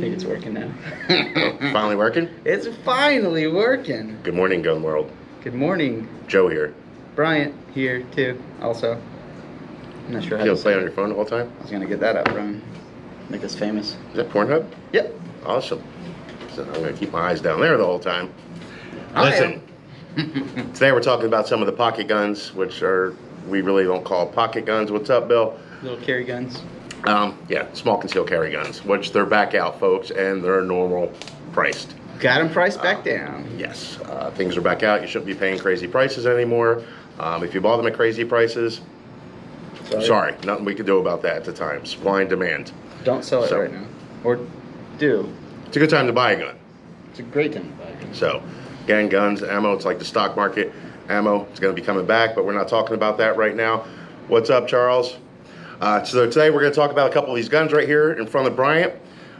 think it's working now. Finally working? It's finally working. Good morning, Gun World. Good morning. Joe here. Bryant here too, also. I'm not sure how You to gonna play say on it. your phone the whole time? I was gonna get that up, Brian. Make us famous. Is that Pornhub? Yep. Awesome. So I'm gonna keep my eyes down there the whole time. I Listen, today we're talking about some of the pocket guns, which are, we really don't call pocket guns. What's up, Bill? Little carry guns. Yeah, small concealed carry guns, which they're back out, folks, and they're normal priced. Got them priced back down. Yes, things are back out. You shouldn't be paying crazy prices anymore. If you bought them at crazy prices, sorry, nothing we can do about that at the time. Supply and demand. Don't sell it right now. Or do. It's a good time to buy a gun. It's a great time to buy a gun. So, again, guns, ammo, it's like the stock market. Ammo is going to be coming back, but we're not talking about that right now. What's up, Charles? So today we're going to talk about a couple of these guns right here in front of Bryant.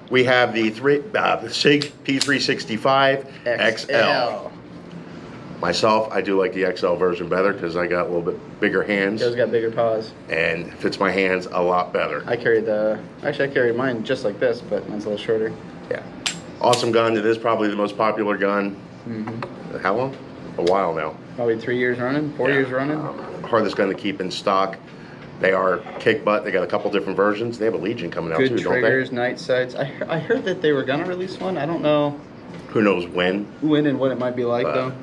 We have the SIG P365 XL. Myself, I do like the XL version better because I got a little bit bigger hands. Joe's got bigger paws. And fits my hands a lot better. I carry mine just like this, but mine's a little shorter. Yeah. Awesome gun. It is probably the most popular gun. Mm-hmm. How long? A while now. Probably 3 years running, 4 years running. Hardest gun to keep in stock. They are kick butt. They got a couple different versions. They have a Legion coming out too, Good triggers, night sights. I heard that they were gonna release one. I don't know who knows when. When and what it might be like though.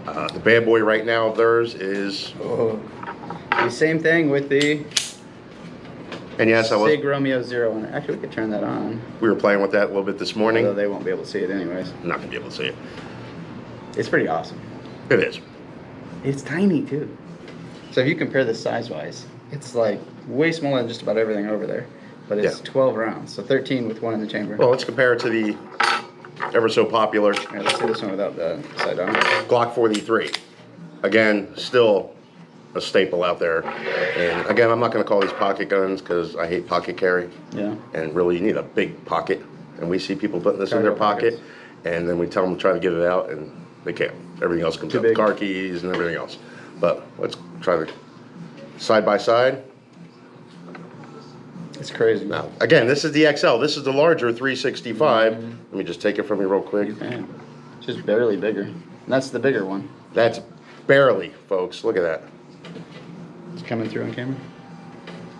The bad boy right now of theirs is the same thing with the SIG Romeo Zero on it. Actually, we could turn that on. We were playing with that a little bit this morning. Although they won't be able to see it anyways. I'm not gonna be able to see it. It's pretty awesome. It is. It's tiny too. So if you compare this size-wise, it's like way smaller than just about everything over there. But it's 12 rounds, so 13 with one in the chamber. Well, let's compare it to the ever so popular. Right, let's see this one without the side on. Glock 43. Again, still a staple out there. And again, I'm not going to call these pocket guns because I hate pocket carry. Yeah. And really, you need a big pocket. And we see people putting this in their pocket, and then we tell them to try to get it out, and they can't. Everything else comes up. Car keys and everything else. But let's try to side by side. It's crazy. Now, again, this is the XL. This is the larger 365. Let me just take it from you real quick. Okay. Just barely bigger. And that's the bigger one. That's barely, folks. Look at that. It's coming through on camera.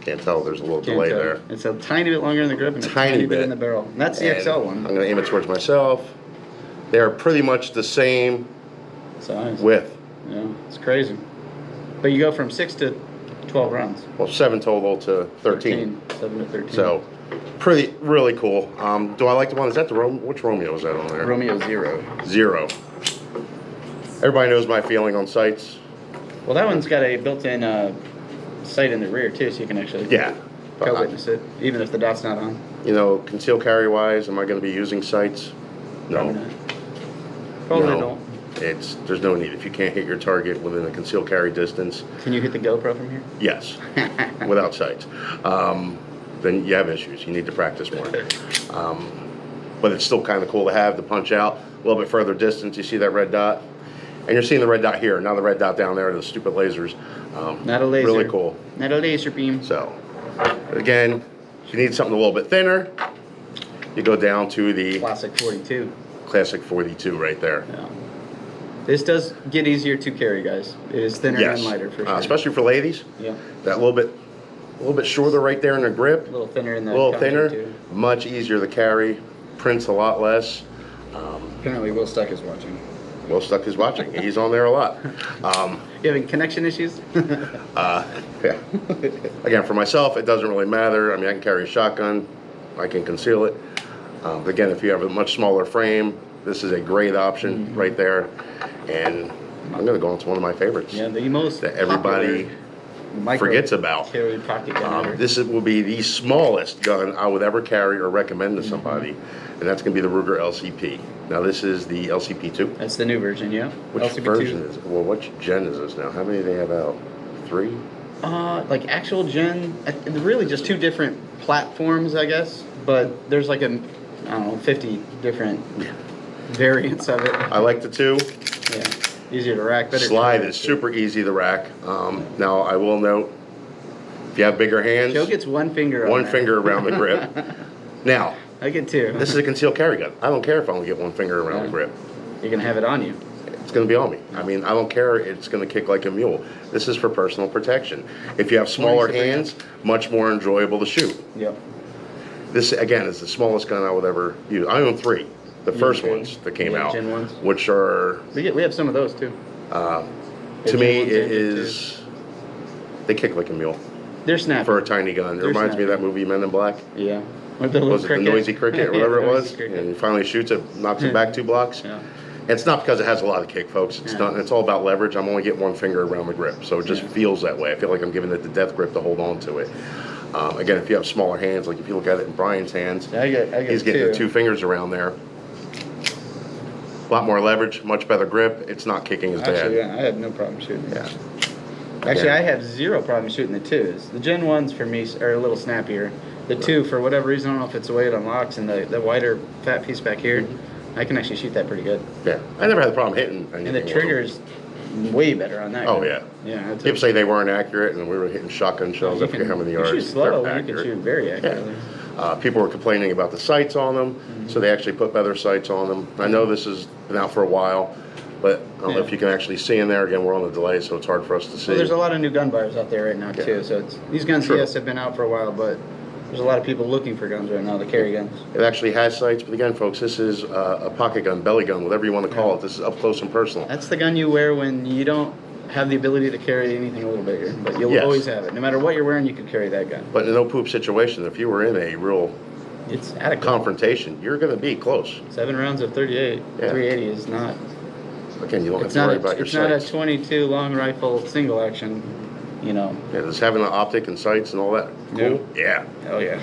Can't tell. There's a little delay there. It's a tiny bit longer in the grip and a tiny bit in the barrel. And that's the XL one. I'm going to aim it towards myself. They're pretty much the same size. Width. Yeah, it's crazy. But you go from 6 to 12 rounds. Well, 7 total to 13. 7 to 13. So, really cool. Do I like the one? Is that the which Romeo is that on there? Romeo Zero. Zero. Everybody knows my feeling on sights. Well, that one's got a built-in sight in the rear too, so you can actually co-witness it, even if the dot's not on. You know, conceal carry wise, am I going to be using sights? No. Probably don't. There's no need. If you can't hit your target within a concealed carry distance. Can you hit the GoPro from here? Yes, without sights. Then you have issues. You need to practice more. But it's still kind of cool to have the punch out a little bit further distance. You see that red dot? And you're seeing the red dot here. Now the red dot down there, the stupid lasers. Not a laser. Really cool. Not a laser beam. So, again, if you need something a little bit thinner, you go down to the Classic 42. Classic 42 right there. Yeah. This does get easier to carry, guys. It is thinner and lighter for sure. Especially for ladies. Yeah. That little bit shorter right there in the grip. A little thinner in the too. Much easier to carry. Prints a lot less. Apparently Will Stuck is watching. Will Stuck is watching. He's on there a lot. You having connection issues? Yeah. Again, for myself, it doesn't really matter. I mean, I can carry a shotgun. I can conceal it. Again, if you have a much smaller frame, this is a great option right there. And I'm going to go into one of my favorites. Yeah, the most that everybody forgets about. Carry pocket gun this will be the smallest gun I would ever carry or recommend to somebody, and that's going to be the Ruger LCP. Now this is the LCP2. That's the new version, yeah. Which LCP2. version is it? Well, what gen is this now? How many do they have out? 3? Like actual gen, really just 2 different platforms, I guess. But there's like I don't know, 50 different variants of it. I like the 2. Yeah, easier to rack. Better Slide is super easy to rack. Now I will note, If you have bigger hands, Joe gets one finger on one that. finger around the grip. Now, I get two. this is a concealed carry gun. I don't care if I only get one finger around the grip. You're going to have it on you. It's going to be on me. I mean, I don't care. It's going to kick like a mule. This is for personal protection. If you have smaller hands, much more enjoyable to shoot. Yep. This, again, is the smallest gun I would ever use. I own 3. The first ones that came out, Gen ones. which are, We have some of those too. to me, it is, they kick like a mule They're snappy. for a tiny gun. It reminds me of that movie Men in Black. Yeah. With the little Was it the noisy cricket or whatever it was? cricket. And he finally shoots it, knocks it back 2 blocks. Yeah. It's not because it has a lot of kick, folks. It's not. It's all about leverage. I'm only getting one finger around the grip, so it just feels that way. I feel like I'm giving it the death grip to hold on to it. Again, if you have smaller hands, like if you look at it in Brian's hands, I get he's getting the 2 fingers around there. A lot more leverage, much better grip. It's not kicking as bad. Actually, yeah, I had no problem shooting. Yeah. Actually, I have 0 problem shooting the 2s. The Gen 1s for me are a little snappier. The 2, for whatever reason, I don't know if it's the way it unlocks and the wider fat piece back here, I can actually shoot that pretty good. Yeah, I never had a problem hitting. And the trigger's way better on that. Oh, gun. yeah. Yeah. People say they weren't accurate, and we were hitting shotgun shells. I forget how many yards. You shoot slow, They're you can accurate. shoot very accurately. People were complaining about the sights on them, so they actually put better sights on them. I know this has been out for a while, but I don't know if you can actually see in there. Again, we're on the delay, so it's hard for us to see. Well, there's a lot of new gun buyers out there right now, too. So these guns, yes, have been out for a while, but there's a lot of people looking for guns right now, the carry guns. It actually has sights, but again, folks, this is a pocket gun, belly gun, whatever you want to call it. This is up close and personal. That's the gun you wear when you don't have the ability to carry anything a little bigger, but you'll always have it. No matter what you're wearing, you can carry that gun. But in a no-poop situation, if you were in a real It's adequate. confrontation, you're going to be close. 7 rounds of 38, 380 is not. Again, you don't have to worry about your It's not a sights. 22 long rifle single action, you know. Yeah, just having an optic and sights and all that. Cool. Yeah. Hell yeah.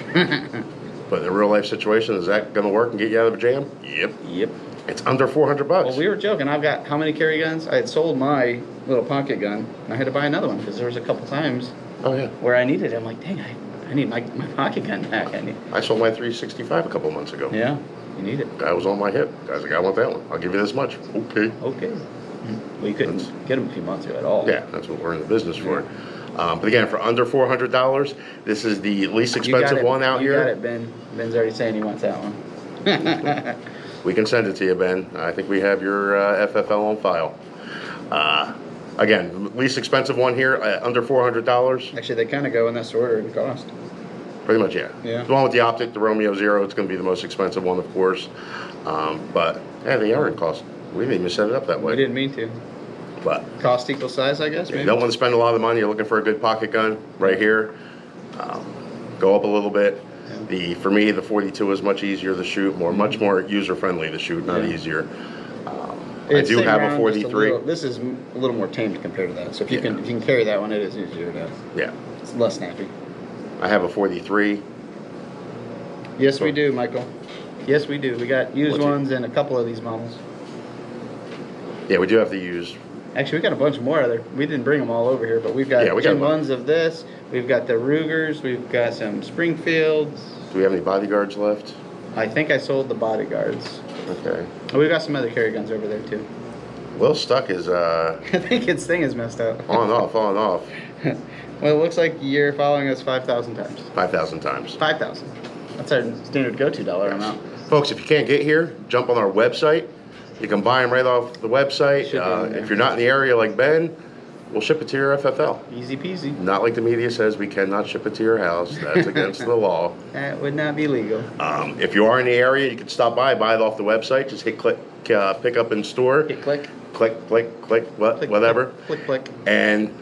But in a real life situation, is that going to work and get you out of a jam? Yep. Yep. It's under $400 bucks. Well, we were joking. I've got how many carry guns? I had sold my little pocket gun, and I had to buy another one because there was a couple times Oh yeah. where I needed it. I'm like, dang, I need my pocket gun back. I sold my 365 a couple months ago. Yeah, you need it. Guy was on my hip. Guy's like, I want that one. I'll give you this much. Okay. Okay. Well, you couldn't get them a few months ago at all. Yeah, that's what we're in the business for. But again, for under $400, this is the least expensive one out you here. got it, Ben. Ben's already saying he wants that one. We can send it to you, Ben. I think we have your FFL on file. Again, least expensive one here, under $400. Actually, they kind of go in this order in cost. Pretty much, yeah. Yeah. The one with the optic, the Romeo Zero, it's going to be the most expensive one, of course. But yeah, they are in cost. We didn't even set it up that way. We didn't mean to. But Cost equal size, I guess, if maybe? you don't want to spend a lot of money, you're looking for a good pocket gun right here. Go up a little bit. For me, the 42 is much easier to shoot, much more user-friendly to shoot, not easier. I do have a 43. This is a little more tamed compared to that. So if you can carry that one, it is easier to. Yeah. It's less snappy. I have a 43. Yes, we do, Michael. Yes, we do. We got used What's it? ones and a couple of these models. Yeah, we do have to use. Actually, we got a bunch more other. We didn't bring them all over here, but we've got Yeah, we got Gen a bunch. ones of this. We've got the Rugers. We've got some Springfields. Do we have any bodyguards left? I think I sold the bodyguards. Okay. Oh, we've got some other carry guns over there too. Will Stuck is I think its thing is messed up. on and off, on and off. Well, it looks like you're following us 5,000 times. 5,000 times. 5,000. That's our standard go-to dollar amount. Folks, if you can't get here, jump on our website. You can buy them right off the website. Should be in there. If you're not in the area like Ben, we'll ship it to your FFL. Easy peasy. Not like the media says, we cannot ship it to your house. That's against the law. That would not be legal. If you are in the area, you can stop by, buy it off the website. Just hit click, pick up in store. Hit click. Click, click, click, Click, whatever. Click, click. And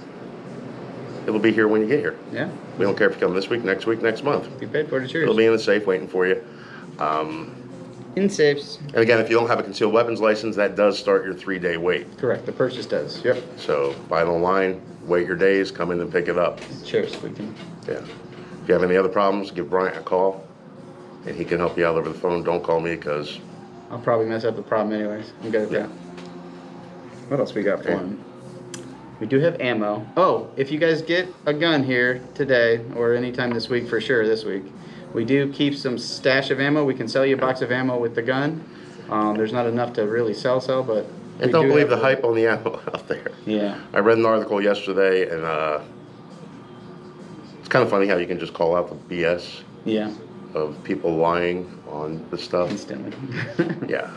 it'll be here when you get here. Yeah. We don't care if you come this week, next month. Be paid for it, it's yours. It'll be in the safe waiting for you. In safes. And again, if you don't have a concealed weapons license, that does start your 3-day wait. Correct. The purchase does. Yep. So buy it online, wait your days, come in and pick it up. Cheers. We can. Yeah. If you have any other problems, give Bryant a call, and he can help you out over the phone. Don't call me because I'll probably mess up the problem anyways. I'm good at that. What else we got for him? We do have ammo. Oh, if you guys get a gun here today or anytime this week, for sure this week, we do keep some stash of ammo. We can sell you a box of ammo with the gun. There's not enough to really sell, but and we don't do believe have the hype on the ammo out there. Yeah. I read an article yesterday, and it's kind of funny how you can just call out the BS Yeah. of people lying on the stuff. Instantly. Yeah.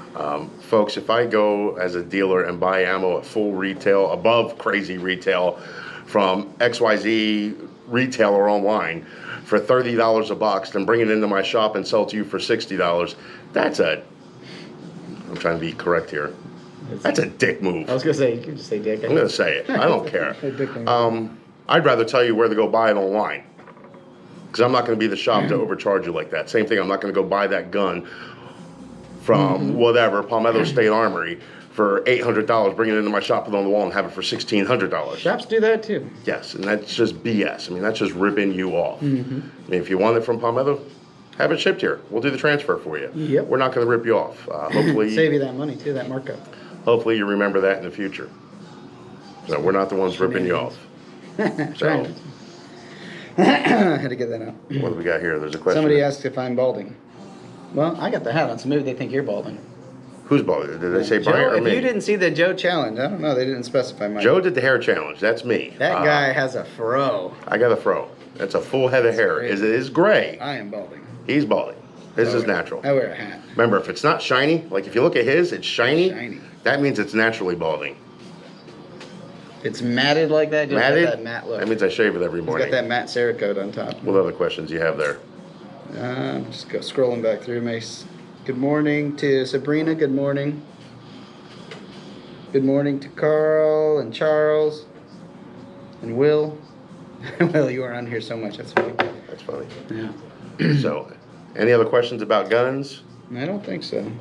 Folks, if I go as a dealer and buy ammo at full retail, above crazy retail, from XYZ retailer online for $30 a box, then bring it into my shop and sell to you for $60, that's a, I'm trying to be correct here, that's a dick move. I was gonna say, you could just say dick. I'm going to say it. I don't care. A dick move. I'd rather tell you where to go buy it online. Because I'm not going to be the shop to overcharge you like that. Same thing, I'm not going to go buy that gun from whatever, Palmetto State Armory, for $800, bring it into my shop, put it on the wall, and have it for $1,600. Shops do that too. Yes, and that's just BS. I mean, that's just ripping you off. I mean, if you want it from Palmetto, have it shipped here. We'll do the transfer for you. Yep. We're not going to rip you off. Hopefully, Save you that money too, that markup. hopefully you remember that in the future. So we're not the ones ripping you off. So, I had to get that out. what do we got here? There's a question. Somebody asked if I'm balding. Well, I got the hat on, so maybe they think you're balding. Who's balding? Did they say Joe, Bryant or if me? you didn't see the Joe challenge, I don't know. They didn't specify my. Joe did the hair challenge. That's me. That guy has a fro. I got a fro. That's a full head of hair. It is gray. I am balding. He's balding. His is natural. I wear a hat. Remember, if it's not shiny, like if you look at his, it's shiny. Shiny. That means it's naturally balding. It's matted like that. Just Matted? got that matte look. That means I shave it every He's morning. got that matte Cerakote on top. What other questions do you have there? Just go scrolling back through. Mace. Good morning to Sabrina. Good morning. Good morning to Carl and Charles and Will. Will, you are on here so much. That's funny. That's funny. Yeah. So, any other questions about guns? I don't think so.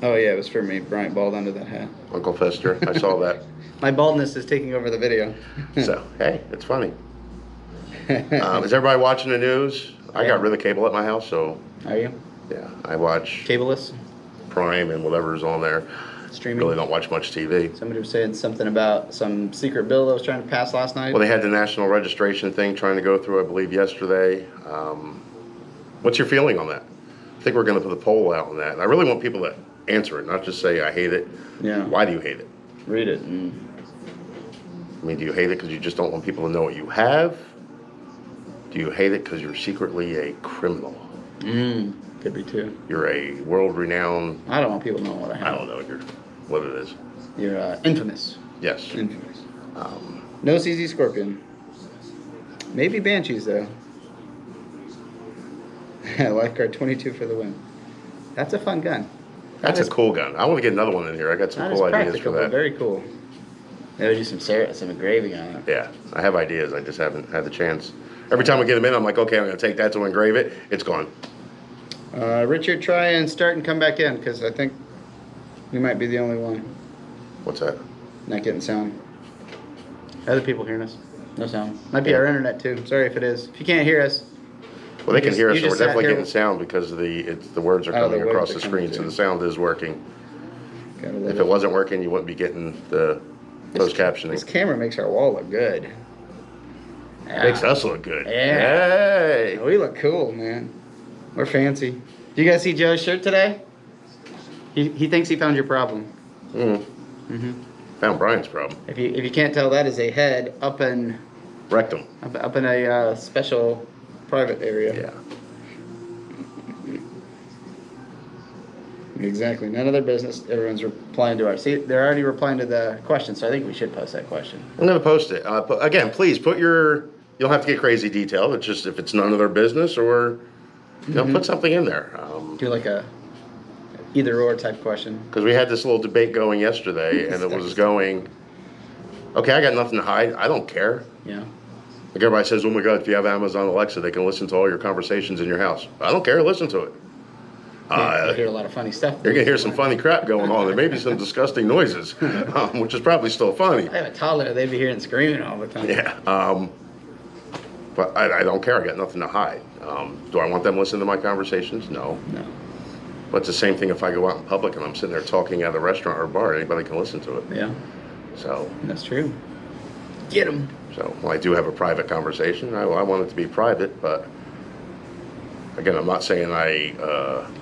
Oh yeah, it was for me. Bryant bald under that hat. Uncle Fester, I saw that. My baldness is taking over the video. So, hey, it's funny. Is everybody watching the news? I got rid of cable at my house, so Are you? yeah, I watch Cableless? Prime and whatever's on there. Streaming? Really don't watch much TV. Somebody was saying something about some secret bill that was trying to pass last night. Well, they had the national registration thing trying to go through, I believe, yesterday. What's your feeling on that? I think we're going to put a poll out on that. And I really want people to answer it, not just say, I hate it. Yeah. Why do you hate it? Read it. I mean, do you hate it because you just don't want people to know what you have? Do you hate it because you're secretly a criminal? Could be too. You're a world-renowned, I don't want people knowing what I I have. don't know what it is. You're infamous. Yes. Infamous. No CZ Scorpion. Maybe Banshees though. Lifeguard 22 for the win. That's a fun gun. That's a cool gun. I want to get another one in here. I got some Not cool as ideas for practical, but that. very cool. They would do some engraving on it. Yeah, I have ideas. I just haven't had the chance. Every time I get them in, I'm like, okay, I'm going to take that to engrave it. It's gone. Richard, try and start and come back in because I think we might be the only one What's that? not getting sound. Other people hearing us. No sound. Might be our internet too. Sorry if it is. If you can't hear us. Well, they can hear us, you and we're just sat definitely here- getting sound because the words are Oh, the coming words across are the coming screen, so through. the sound is working. Gotta love If it wasn't working, you wouldn't be getting the closed This captioning. camera makes our wall look good. Yeah. Makes us look good. Yeah. Hey! We look cool, man. We're fancy. Do you guys see Joe's shirt today? He thinks he found your problem. Found Brian's problem. If you can't tell, that is a head up in Rectum. a special private area. Yeah. Exactly. None of their business. Everyone's replying to our. See, they're already replying to the question, so I think we should post that question. I'm going to post it. Again, please put your. You don't have to get crazy detailed. It's just if it's none of their business, or put something in there. Do like a either or type question. Because we had this little debate going yesterday, and it was going. Okay, I got nothing to hide. I don't care. Yeah. Like everybody says, oh my God, if you have Amazon Alexa, they can listen to all your conversations in your house. I don't care. Listen to it. I hear a lot of funny stuff. You're going to hear some funny crap going on. There may be some disgusting noises, which is probably still funny. I have a toddler. They'd be hearing screaming all the time. Yeah. But I don't care. I got nothing to hide. Do I want them listening to my conversations? No. No. But it's the same thing if I go out in public and I'm sitting there talking at a restaurant or a bar. Anybody can listen to it. Yeah. So That's true. Get them. while I do have a private conversation, I want it to be private, but Again, I'm not saying I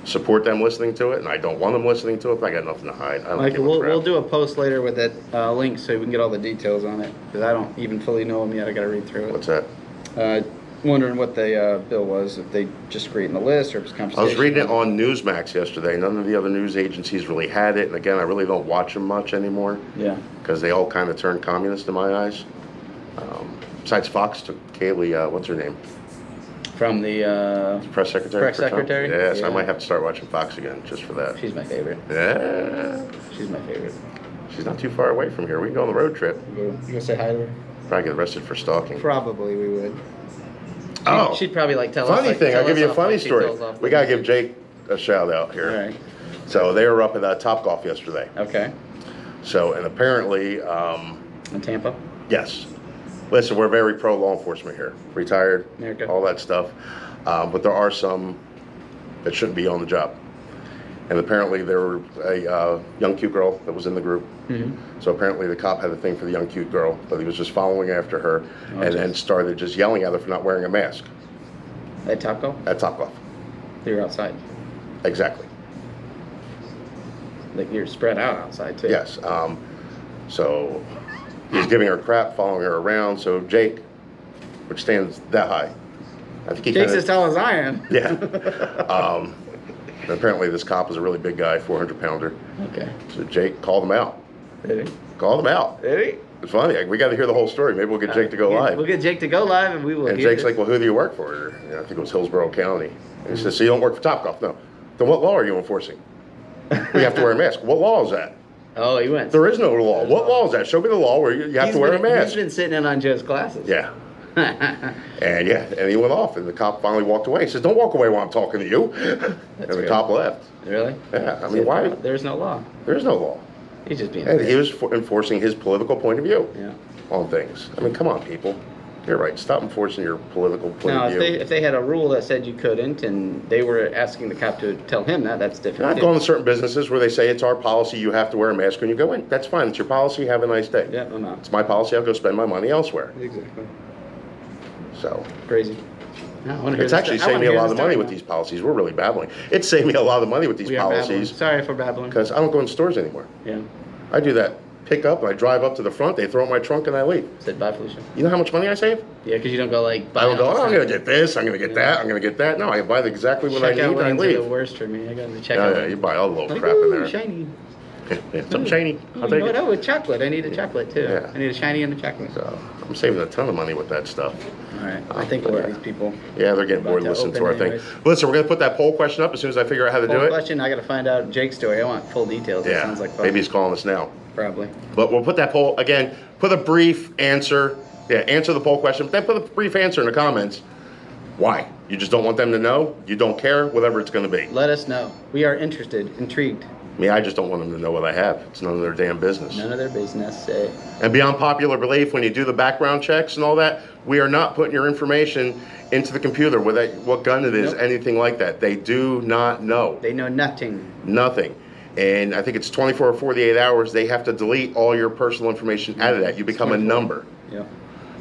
support them listening to it, and I don't want them listening to it, but I got nothing to hide. I don't Like give a crap. we'll do a post later with that link so we can get all the details on it, because I don't even fully know them yet. I got to read through it. What's that? Wondering what the bill was, if they just creating the list or if it's I conversation. was reading it on Newsmax yesterday. None of the other news agencies really had it, and again, I really don't watch them much anymore. Yeah. Because they all kind of turned communist in my eyes. Besides Fox took Kaylee, what's her name? From the Press secretary. Press for Trump? secretary? Yes, Yeah. I might have to start watching Fox again just for that. she's my favorite. Yeah. She's my favorite. She's not too far away from here. We can go on the road trip. You gonna say hi to her? Probably get arrested for stalking. Probably we would. Oh, She'd probably like tell us. funny like, thing. tell I'll give us you a off funny like she story. tells off We the- gotta give Jake a shout out here. All right. So they were up at Top Golf yesterday. Okay. So and apparently, In Tampa. yes. Listen, we're very pro law enforcement here. Retired, America. all that stuff. But there are some that shouldn't be on the job. And apparently there were a young cute girl that was in the group. Mm-hmm. So apparently the cop had a thing for the young cute girl, but he was just following after her Oh, and geez. then started just yelling at her for not wearing a mask At Top Golf. at Top Golf. You're outside. Exactly. Like you're spread out outside too. Yes. So he's giving her crap, following her around. So Jake, which stands that high, I think he Jake's kinda, as tall as I am. yeah. Apparently this cop was a really big guy, 400-pounder. Okay. So Jake called him out. Did he? Called him out. Did he? It's funny. We got to hear the whole story. Maybe we'll get Jake to go live. We'll get Jake to go live, and we will. And hear Jake's this. like, well, who do you work for? You know, I think it was Hillsborough County. And he says, so you don't work for Topgolf? No. Then what law are you enforcing? We have to wear a mask. What law is that? Oh, he went. There is no law. What law is that? Show me the law where you have to wear a mask. He's been sitting in on Joe's classes. Yeah. And he went off, and the cop finally walked away. He says, don't walk away while I'm talking to you. And the real. cop left. Really? Yeah, I mean, why? There's no law. There is no law. He's just being. And fair. he was enforcing his political point of view Yeah. on things. I mean, come on, people. You're right. Stop enforcing your political point Now, of if view. they had a rule that said you couldn't, and they were asking the cop to tell him that, that's different. I've too. gone to certain businesses where they say it's our policy, you have to wear a mask when you go in. That's fine. It's your policy. Have a nice day. Yeah, I'm out. It's my policy. I'll go spend my money elsewhere. Exactly. So Crazy. No, I wanna hear it's this actually story. I saved me wanna a hear lot this of money story with now. these policies. We're really babbling. It's saved me a lot of money with these We are babbling. policies Sorry for babbling. because I don't go in stores anymore. Yeah. I do that pick up and I drive up to the front. They throw it in my trunk and I leave. Said bye, Felicia. You know how much money I save? Yeah, because you don't go like. I don't go, oh, I'm going to get get this, I'm going to get that, I'm going to get that. No, I buy exactly what I need Checkout and I lanes are the leave. worst for me. I got the checkout. Yeah, lane. you buy all the little Like, crap in ooh, there. shiny. Yeah, something shiny. Oh, I'll you take know what? it. Oh, with chocolate. I need a chocolate too. Yeah. I need a shiny and a chocolate. So I'm saving a ton of money with that stuff. All right. I think we'll let these people. Yeah, they're getting About bored to listening to open our thing. anyways. Listen, we're going to put that poll question up as soon as I figure out how to do Full it. question. I got to find out Jake's story. I want full details. It Yeah, sounds like fun. maybe he's calling us now. Probably. But we'll put that poll, again, put a brief answer. Yeah, answer the poll question, but then put a brief answer in the comments. Why? You just don't want them to know? You don't care? Whatever it's going to be. Let us know. We are interested, intrigued. I just don't want them to know what I have. It's none of their damn business. None of their business. And beyond popular belief, when you do the background checks and all that, we are not putting your information into the computer, what gun it is, Nope. anything like that. They do not know. They know nothing. Nothing. And I think it's 24 or 48 hours, they have to delete all your personal information out of that. You become a 24. number. Yeah.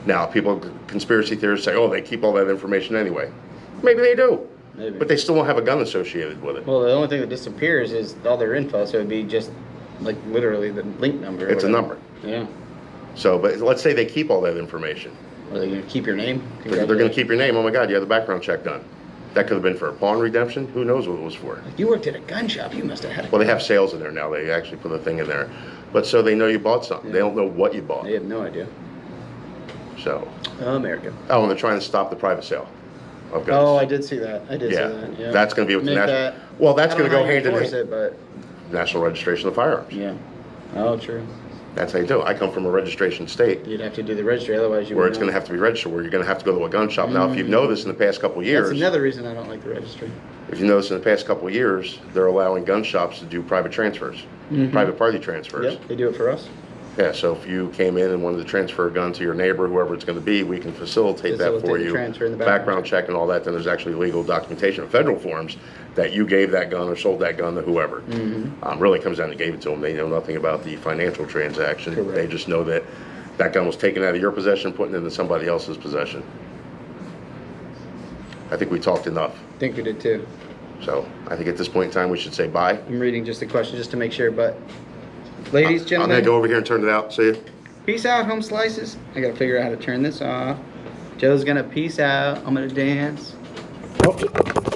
Now, people, conspiracy theorists say, oh, they keep all that information anyway. Maybe they do. Maybe. But they still don't have a gun associated with it. Well, the only thing that disappears is all their info, so it'd be just like literally the link number. or It's a whatever. number. Yeah. So, but let's say they keep all that information. Are they going to keep your name? They're going to keep your name. Oh my God, you have the background check done. That could have been for a pawn redemption. Who knows what it was for? You worked at a gun shop. You must have had a Well, they have sales in there now. They actually put a thing in there. But so they know you bought something. They don't know what you bought. They have no idea. So, America. oh, and they're trying to stop the private sale of guns. Oh, I did see that. I did see Yeah, that. Yeah. that's going to be with the Make national. that- Well, that's I going don't to go know how you hand in enforce hand. it, but National registration of firearms. yeah. Oh, true. That's how you do it. I come from a registration state You'd have to do the registry, otherwise you where would it's know. going to have to be registered, where you're going to have to go to a gun shop. Now, if you've noticed in the past couple of years, That's another reason I don't like the registry. if you notice in the past couple of years, they're allowing gun shops to do private transfers, private party transfers. Yep, they do it for us. Yeah, so if you came in and wanted to transfer a gun to your neighbor, whoever it's going to be, we can facilitate that for Facilitate the you. transfer in the Background check and all that. Then there's actually legal documentation of federal forms that you gave that gun or sold that gun to whoever. Really comes down to gave it to them. They know nothing about the financial transaction. Correct. They just know that that gun was taken out of your possession, put it into somebody else's possession. I think we talked enough. I think we did too. So I think at this point in time, we should say bye. I'm reading just a question just to make sure, but ladies, I'm gentlemen, gonna go over here and turn it out. See you. peace out, home slices. I gotta figure out how to turn this off. Joe's gonna peace out. I'm gonna dance. Oh.